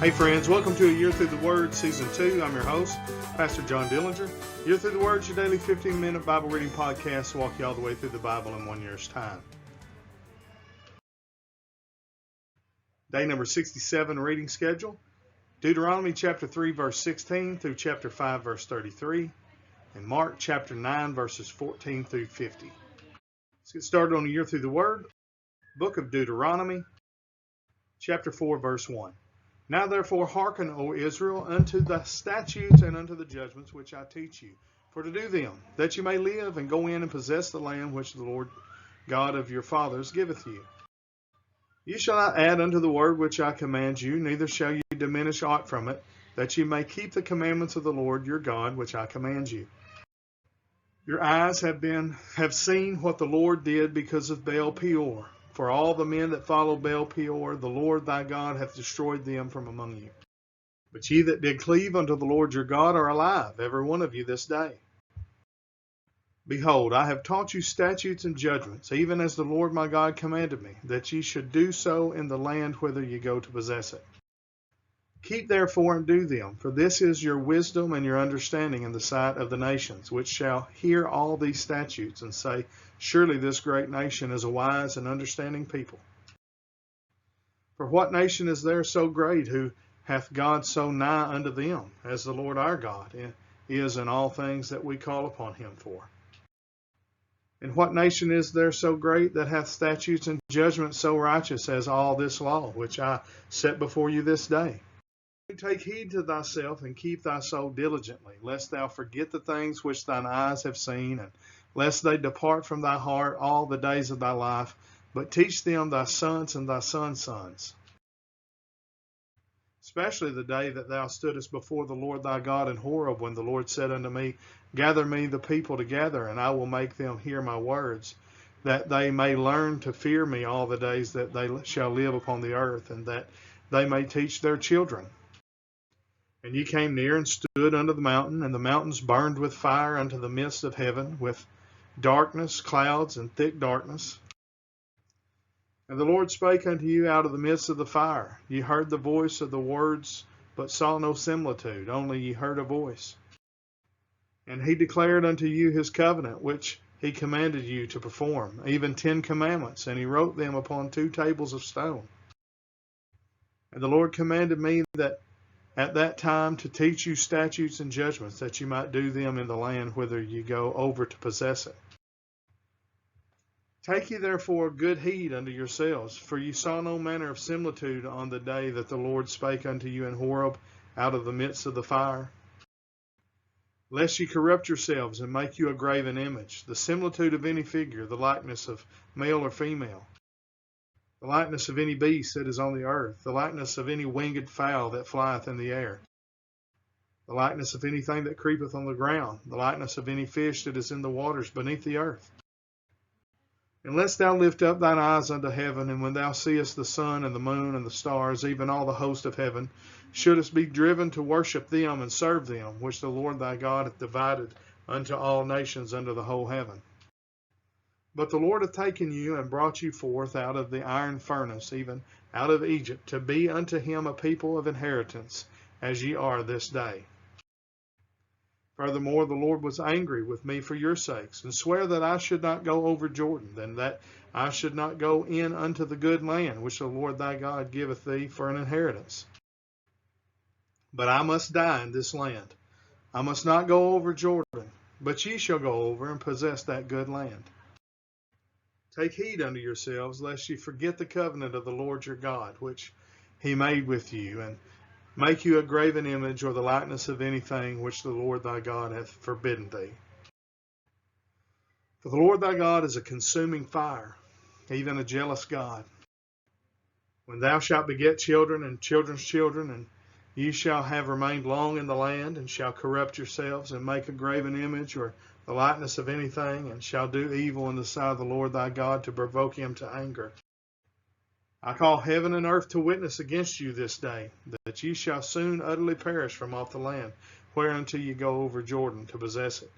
Hey friends, welcome to A Year Through the Word, Season 2. I'm your host, Pastor John Dillinger. Year Through the Word is your daily 15-minute Bible reading podcast to walk you all the way through the Bible in 1 year's time. Day number 67 reading schedule, Deuteronomy chapter 3 verse 16 through chapter 5 verse 33, and Mark chapter 9 verses 14 through 50. Let's get started on A Year Through the Word. Book of Deuteronomy, chapter 4 verse 1. Now therefore hearken, O Israel, unto the statutes and unto the judgments which I teach you, for to do them, that you may live and go in and possess the land which the Lord God of your fathers giveth you. You shall not add unto the word which I command you, neither shall you diminish aught from it, that you may keep the commandments of the Lord your God which I command you. Your eyes have seen what the Lord did because of Baal Peor. For all the men that follow Baal Peor, the Lord thy God hath destroyed them from among you. But ye that did cleave unto the Lord your God are alive, every one of you this day. Behold, I have taught you statutes and judgments, even as the Lord my God commanded me, that ye should do so in the land whither ye go to possess it. Keep therefore and do them, for this is your wisdom and your understanding in the sight of the nations, which shall hear all these statutes, and say, Surely this great nation is a wise and understanding people. For what nation is there so great, who hath God so nigh unto them, as the Lord our God is in all things that we call upon him for? And what nation is there so great, that hath statutes and judgments so righteous as all this law, which I set before you this day? Take heed to thyself, and keep thy soul diligently, lest thou forget the things which thine eyes have seen, and lest they depart from thy heart all the days of thy life, but teach them thy sons and thy sons' sons. Especially the day that thou stoodest before the Lord thy God in Horeb, when the Lord said unto me, Gather me the people together, and I will make them hear my words, that they may learn to fear me all the days that they shall live upon the earth, and that they may teach their children. And ye came near and stood under the mountain, and the mountains burned with fire unto the midst of heaven, with darkness, clouds, and thick darkness. And the Lord spake unto you out of the midst of the fire. Ye heard the voice of the words, but saw no similitude, only ye heard a voice. And he declared unto you his covenant, which he commanded you to perform, even 10 commandments, and he wrote them upon 2 tables of stone. And the Lord commanded me that at that time to teach you statutes and judgments, that you might do them in the land whither ye go over to possess it. Take ye therefore good heed unto yourselves, for ye saw no manner of similitude on the day that the Lord spake unto you in Horeb out of the midst of the fire. Lest ye corrupt yourselves and make you a graven image, the similitude of any figure, the likeness of male or female, the likeness of any beast that is on the earth, the likeness of any winged fowl that flieth in the air, the likeness of anything that creepeth on the ground, the likeness of any fish that is in the waters beneath the earth. Unless thou lift up thine eyes unto heaven, and when thou seest the sun and the moon and the stars, even all the host of heaven, shouldest be driven to worship them and serve them, which the Lord thy God hath divided unto all nations under the whole heaven. But the Lord hath taken you and brought you forth out of the iron furnace, even out of Egypt, to be unto him a people of inheritance, as ye are this day. Furthermore, the Lord was angry with me for your sakes, and sware that I should not go over Jordan, and that I should not go in unto the good land, which the Lord thy God giveth thee for an inheritance. But I must die in this land. I must not go over Jordan, but ye shall go over and possess that good land. Take heed unto yourselves, lest ye forget the covenant of the Lord your God, which he made with you, and make you a graven image or the likeness of anything which the Lord thy God hath forbidden thee. For the Lord thy God is a consuming fire, even a jealous God. When thou shalt beget children and children's children, and ye shall have remained long in the land, and shall corrupt yourselves, and make a graven image or the likeness of anything, and shall do evil in the sight of the Lord thy God to provoke him to anger. I call heaven and earth to witness against you this day, that ye shall soon utterly perish from off the land, whereunto ye go over Jordan to possess it.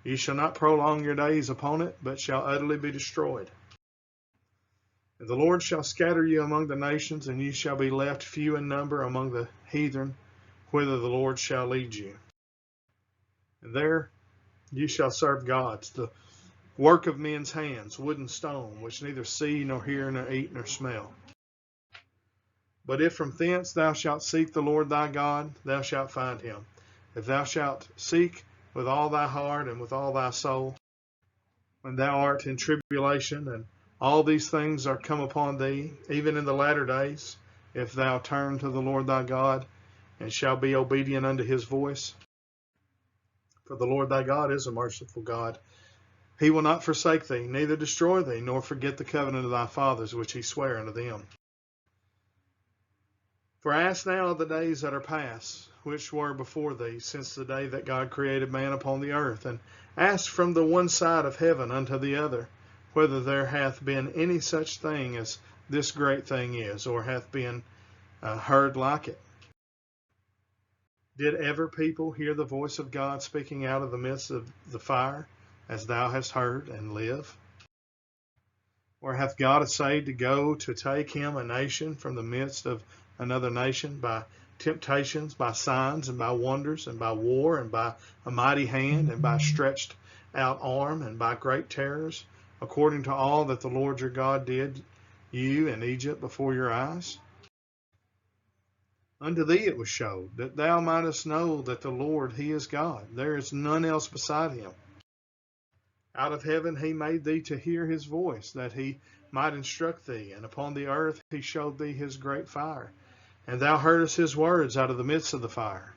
Ye shall not prolong your days upon it, but shall utterly be destroyed. And the Lord shall scatter you among the nations, and you shall be left few in number among the heathen, whither the Lord shall lead you. And there you shall serve gods, the work of men's hands, wood and stone, which neither see, nor hear, nor eat, nor smell. But if from thence thou shalt seek the Lord thy God, thou shalt find him. If thou shalt seek with all thy heart and with all thy soul, when thou art in tribulation, and all these things are come upon thee, even in the latter days, if thou turn to the Lord thy God, and shalt be obedient unto his voice. For the Lord thy God is a merciful God. He will not forsake thee, neither destroy thee, nor forget the covenant of thy fathers, which he sware unto them. For ask now of the days that are past, which were before thee, since the day that God created man upon the earth, and ask from the one side of heaven unto the other, whether there hath been any such thing as this great thing is, or hath been heard like it. Did ever people hear the voice of God speaking out of the midst of the fire, as thou hast heard, and live? Or hath God essayed to go to take him a nation from the midst of another nation by temptations, by signs, and by wonders, and by war, and by a mighty hand, and by stretched out arm, and by great terrors, according to all that the Lord your God did you in Egypt before your eyes? Unto thee it was showed, that thou mightest know that the Lord, he is God. There is none else beside him. Out of heaven he made thee to hear his voice, that he might instruct thee, and upon the earth he showed thee his great fire. And thou heardest his words out of the midst of the fire.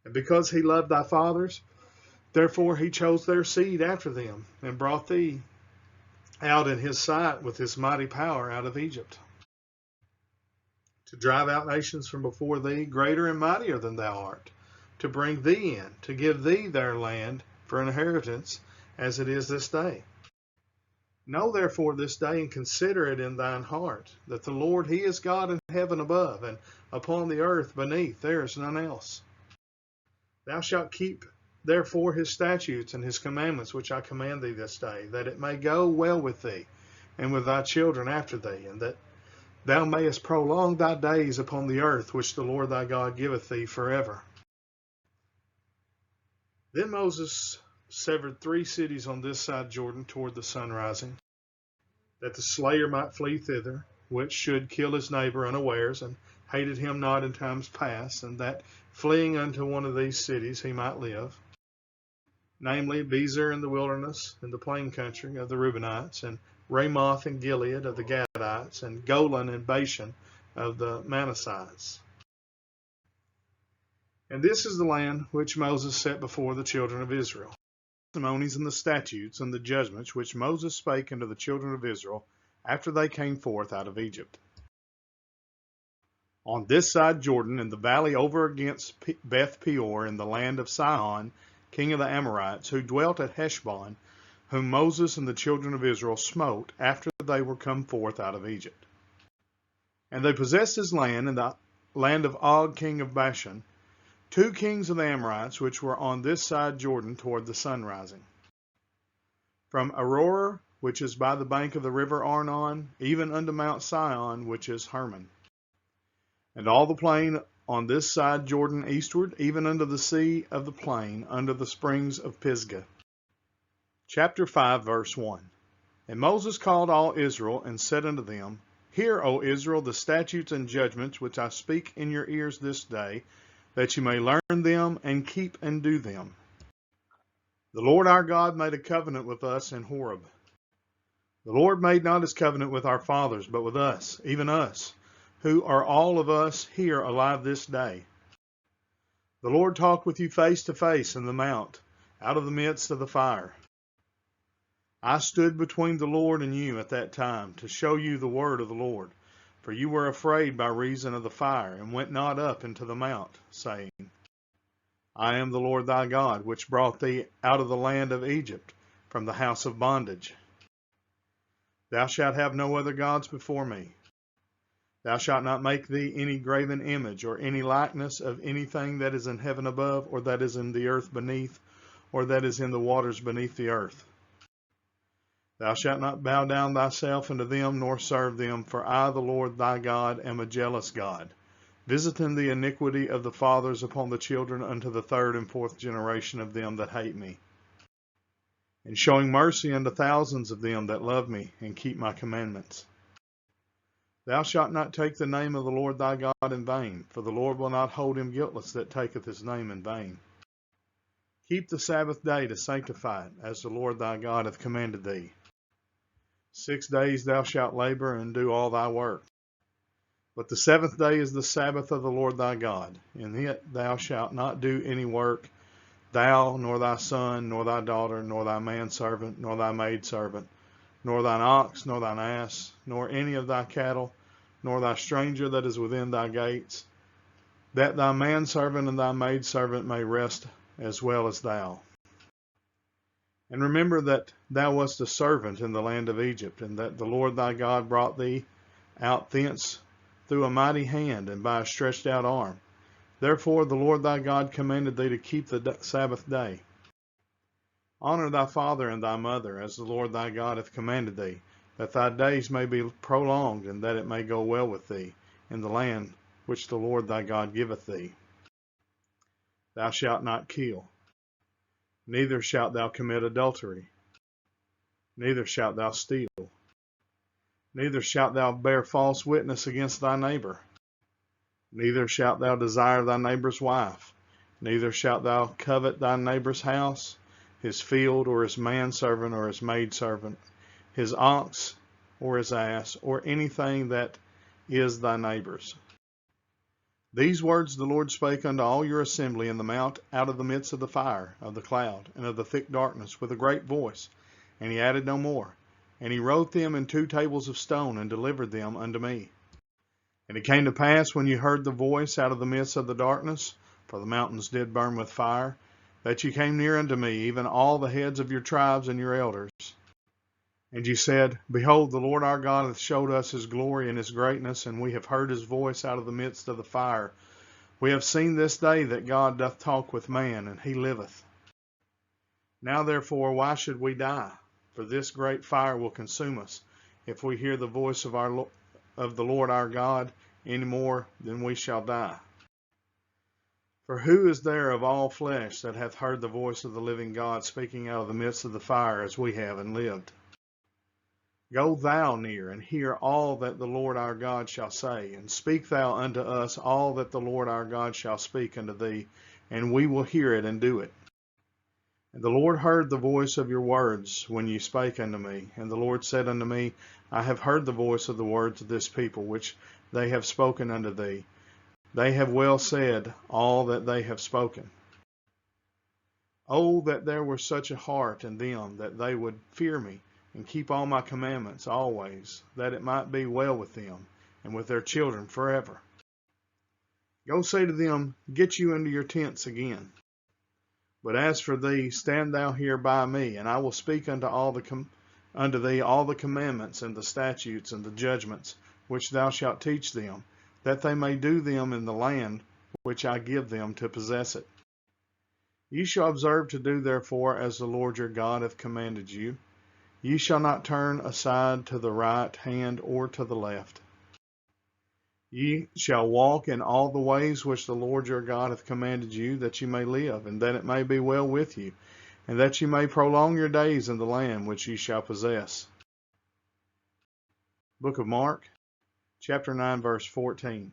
And because he loved thy fathers, therefore he chose their seed after them, and brought thee out in his sight with his mighty power out of Egypt, to drive out nations from before thee, greater and mightier than thou art, to bring thee in, to give thee their land for an inheritance, as it is this day. Know therefore this day, and consider it in thine heart, that the Lord, he is God in heaven above, and upon the earth beneath there is none else. Thou shalt keep therefore his statutes and his commandments, which I command thee this day, that it may go well with thee, and with thy children after thee, and that thou mayest prolong thy days upon the earth, which the Lord thy God giveth thee forever. Then Moses severed 3 cities on this side Jordan toward the sun rising, that the slayer might flee thither, which should kill his neighbor unawares, and hated him not in times past, and that fleeing unto one of these cities he might live, namely Bezer in the wilderness, in the plain country of the Reubenites, and Ramoth and Gilead of the Gadites, and Golan and Bashan of the Manassites. And this is the land which Moses set before the children of Israel, the testimonies and the statutes and the judgments which Moses spake unto the children of Israel after they came forth out of Egypt. On this side Jordan, in the valley over against Beth Peor, in the land of Sihon, king of the Amorites, who dwelt at Heshbon, whom Moses and the children of Israel smote after they were come forth out of Egypt. And they possessed his land in the land of Og, king of Bashan, 2 kings of the Amorites, which were on this side Jordan toward the sun rising. From Aroer, which is by the bank of the river Arnon, even unto Mount Sion, which is Hermon. And all the plain on this side Jordan eastward, even unto the sea of the plain, under the springs of Pisgah. Chapter 5, verse 1. And Moses called all Israel, and said unto them, Hear, O Israel, the statutes and judgments which I speak in your ears this day, that you may learn them and keep and do them. The Lord our God made a covenant with us in Horeb. The Lord made not his covenant with our fathers, but with us, even us, who are all of us here alive this day. The Lord talked with you face to face in the mount, out of the midst of the fire. I stood between the Lord and you at that time, to show you the word of the Lord. For you were afraid by reason of the fire, and went not up into the mount, saying, I am the Lord thy God, which brought thee out of the land of Egypt, from the house of bondage. Thou shalt have no other gods before me. Thou shalt not make thee any graven image, or any likeness of anything that is in heaven above, or that is in the earth beneath, or that is in the waters beneath the earth. Thou shalt not bow down thyself unto them, nor serve them, for I, the Lord thy God, am a jealous God, visiting the iniquity of the fathers upon the children unto the third and fourth generation of them that hate me, and showing mercy unto thousands of them that love me and keep my commandments. Thou shalt not take the name of the Lord thy God in vain, for the Lord will not hold him guiltless that taketh his name in vain. Keep the Sabbath day to sanctify it, as the Lord thy God hath commanded thee. 6 days thou shalt labor and do all thy work. But the seventh day is the Sabbath of the Lord thy God. In it thou shalt not do any work, thou, nor thy son, nor thy daughter, nor thy manservant, nor thy maidservant, nor thine ox, nor thine ass, nor any of thy cattle, nor thy stranger that is within thy gates, that thy manservant and thy maidservant may rest as well as thou. And remember that thou wast a servant in the land of Egypt, and that the Lord thy God brought thee out thence through a mighty hand and by a stretched out arm. Therefore the Lord thy God commanded thee to keep the Sabbath day. Honor thy father and thy mother, as the Lord thy God hath commanded thee, that thy days may be prolonged, and that it may go well with thee in the land which the Lord thy God giveth thee. Thou shalt not kill, neither shalt thou commit adultery, neither shalt thou steal, neither shalt thou bear false witness against thy neighbor, neither shalt thou desire thy neighbor's wife, neither shalt thou covet thy neighbor's house, his field, or his manservant, or his maidservant, his ox, or his ass, or anything that is thy neighbor's. These words the Lord spake unto all your assembly in the mount out of the midst of the fire, of the cloud, and of the thick darkness, with a great voice. And he added no more. And he wrote them in 2 tables of stone, and delivered them unto me. And it came to pass, when you heard the voice out of the midst of the darkness, for the mountains did burn with fire, that you came near unto me, even all the heads of your tribes and your elders. And you said, Behold, the Lord our God hath showed us his glory and his greatness, and we have heard his voice out of the midst of the fire. We have seen this day that God doth talk with man, and he liveth. Now therefore, why should we die? For this great fire will consume us, if we hear the voice of the Lord our God any more than we shall die. For who is there of all flesh that hath heard the voice of the living God speaking out of the midst of the fire, as we have, and lived? Go thou near, and hear all that the Lord our God shall say, and speak thou unto us all that the Lord our God shall speak unto thee, and we will hear it and do it. And the Lord heard the voice of your words when ye spake unto me. And the Lord said unto me, I have heard the voice of the words of this people, which they have spoken unto thee. They have well said all that they have spoken. Oh, that there were such a heart in them, that they would fear me, and keep all my commandments always, that it might be well with them, and with their children forever. Go say to them, Get you into your tents again. But as for thee, stand thou here by me, and I will speak unto thee all the commandments, and the statutes, and the judgments, which thou shalt teach them, that they may do them in the land which I give them to possess it. Ye shall observe to do therefore as the Lord your God hath commanded you. Ye shall not turn aside to the right hand or to the left. Ye shall walk in all the ways which the Lord your God hath commanded you, that ye may live, and that it may be well with you, and that ye may prolong your days in the land which ye shall possess. Book of Mark, chapter 9, verse 14.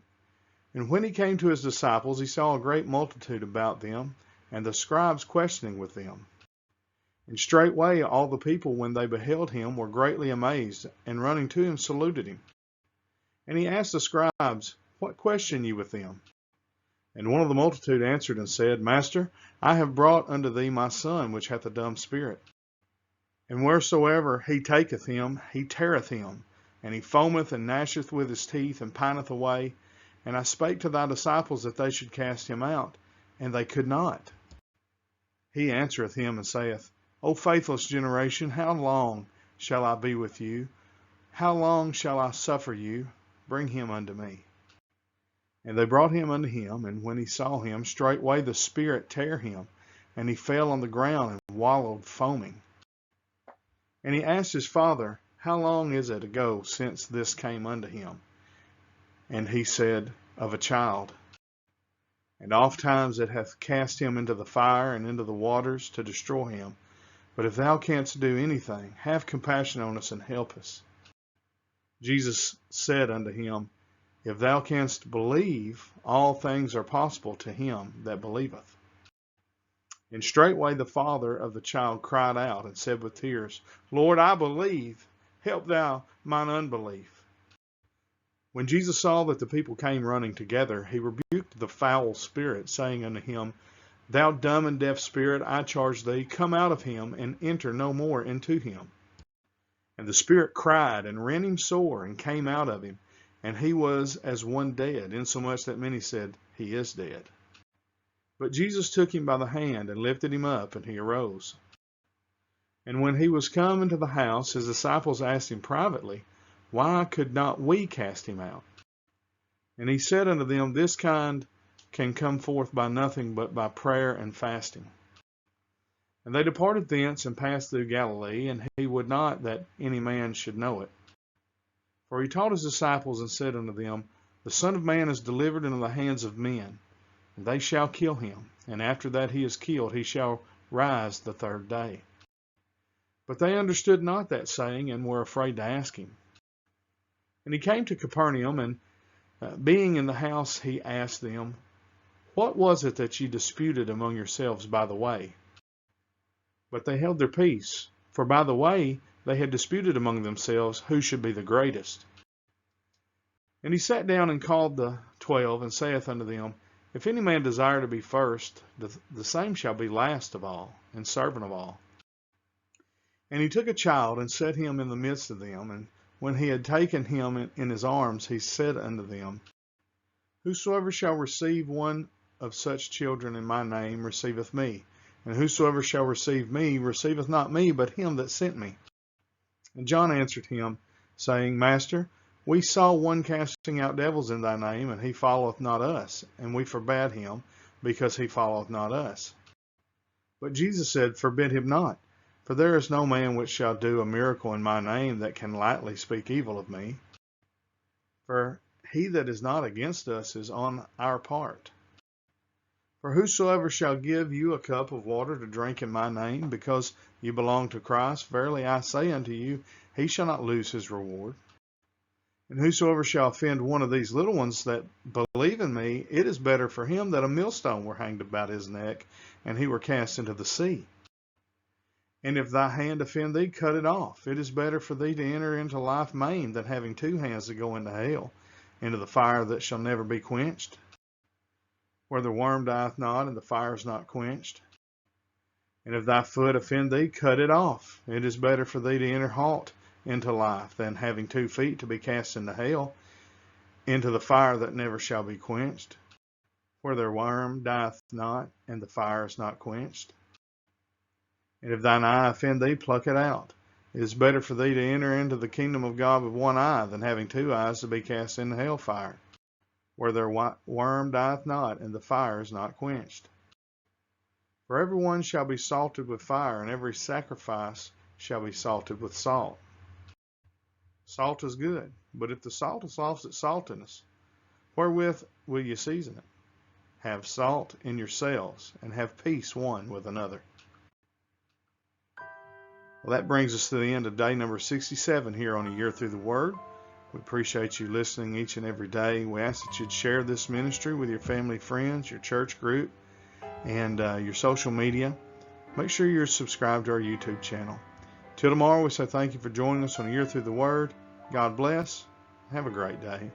And when he came to his disciples, he saw a great multitude about them, and the scribes questioning with them. And straightway all the people, when they beheld him, were greatly amazed, and running to him saluted him. And he asked the scribes, What question ye with them? And one of the multitude answered and said, Master, I have brought unto thee my son, which hath a dumb spirit. And wheresoever he taketh him, he teareth him, and he foameth and gnasheth with his teeth, and pineth away. And I spake to thy disciples that they should cast him out, and they could not. He answereth him and saith, O faithless generation, how long shall I be with you? How long shall I suffer you? Bring him unto me. And they brought him unto him, and when he saw him, straightway the spirit tare him, and he fell on the ground and wallowed foaming. And he asked his father, How long is it ago since this came unto him? And he said, Of a child. And oft times it hath cast him into the fire and into the waters to destroy him. But if thou canst do anything, have compassion on us and help us. Jesus said unto him, If thou canst believe, all things are possible to him that believeth. And straightway the father of the child cried out and said with tears, Lord, I believe, help thou mine unbelief. When Jesus saw that the people came running together, he rebuked the foul spirit, saying unto him, Thou dumb and deaf spirit, I charge thee, come out of him, and enter no more into him. And the spirit cried, and rent him sore, and came out of him. And he was as one dead, insomuch that many said, He is dead. But Jesus took him by the hand, and lifted him up, and he arose. And when he was come into the house, his disciples asked him privately, Why could not we cast him out? And he said unto them, This kind can come forth by nothing but by prayer and fasting. And they departed thence, and passed through Galilee, and he would not that any man should know it. For he taught his disciples, and said unto them, The Son of Man is delivered into the hands of men, and they shall kill him, and after that he is killed, he shall rise the third day. But they understood not that saying, and were afraid to ask him. And he came to Capernaum, and being in the house, he asked them, What was it that ye disputed among yourselves by the way? But they held their peace, for by the way they had disputed among themselves who should be the greatest. And he sat down and called the 12, and saith unto them, If any man desire to be first, the same shall be last of all, and servant of all. And he took a child, and set him in the midst of them. And when he had taken him in his arms, he said unto them, Whosoever shall receive one of such children in my name receiveth me. And whosoever shall receive me receiveth not me, but him that sent me. And John answered him, saying, Master, we saw one casting out devils in thy name, and he followeth not us. And we forbade him, because he followeth not us. But Jesus said, Forbid him not. For there is no man which shall do a miracle in my name that can lightly speak evil of me. For he that is not against us is on our part. For whosoever shall give you a cup of water to drink in my name, because you belong to Christ, verily I say unto you, he shall not lose his reward. And whosoever shall offend one of these little ones that believe in me, it is better for him that a millstone were hanged about his neck, and he were cast into the sea. And if thy hand offend thee, cut it off. It is better for thee to enter into life maimed than having two hands to go into hell, into the fire that shall never be quenched, where the worm dieth not, and the fire is not quenched. And if thy foot offend thee, cut it off. It is better for thee to enter halt into life, than having 2 feet to be cast into hell, into the fire that never shall be quenched, where the worm dieth not, and the fire is not quenched. And if thine eye offend thee, pluck it out. It is better for thee to enter into the kingdom of God with 1 eye, than having 2 eyes to be cast into hell fire, where their worm dieth not, and the fire is not quenched. For every one shall be salted with fire, and every sacrifice shall be salted with salt. Salt is good, but if the salt has lost its saltiness, wherewith will ye season it? Have salt in yourselves, and have peace one with another. Well, that brings us to the end of day number 67 here on A Year Through the Word. We appreciate you listening each and every day. We ask that you'd share this ministry with your family, friends, your church group, and your social media. Make sure you're subscribed to our YouTube channel. Till tomorrow, we say thank you for joining us on A Year Through the Word. God bless. Have a great day.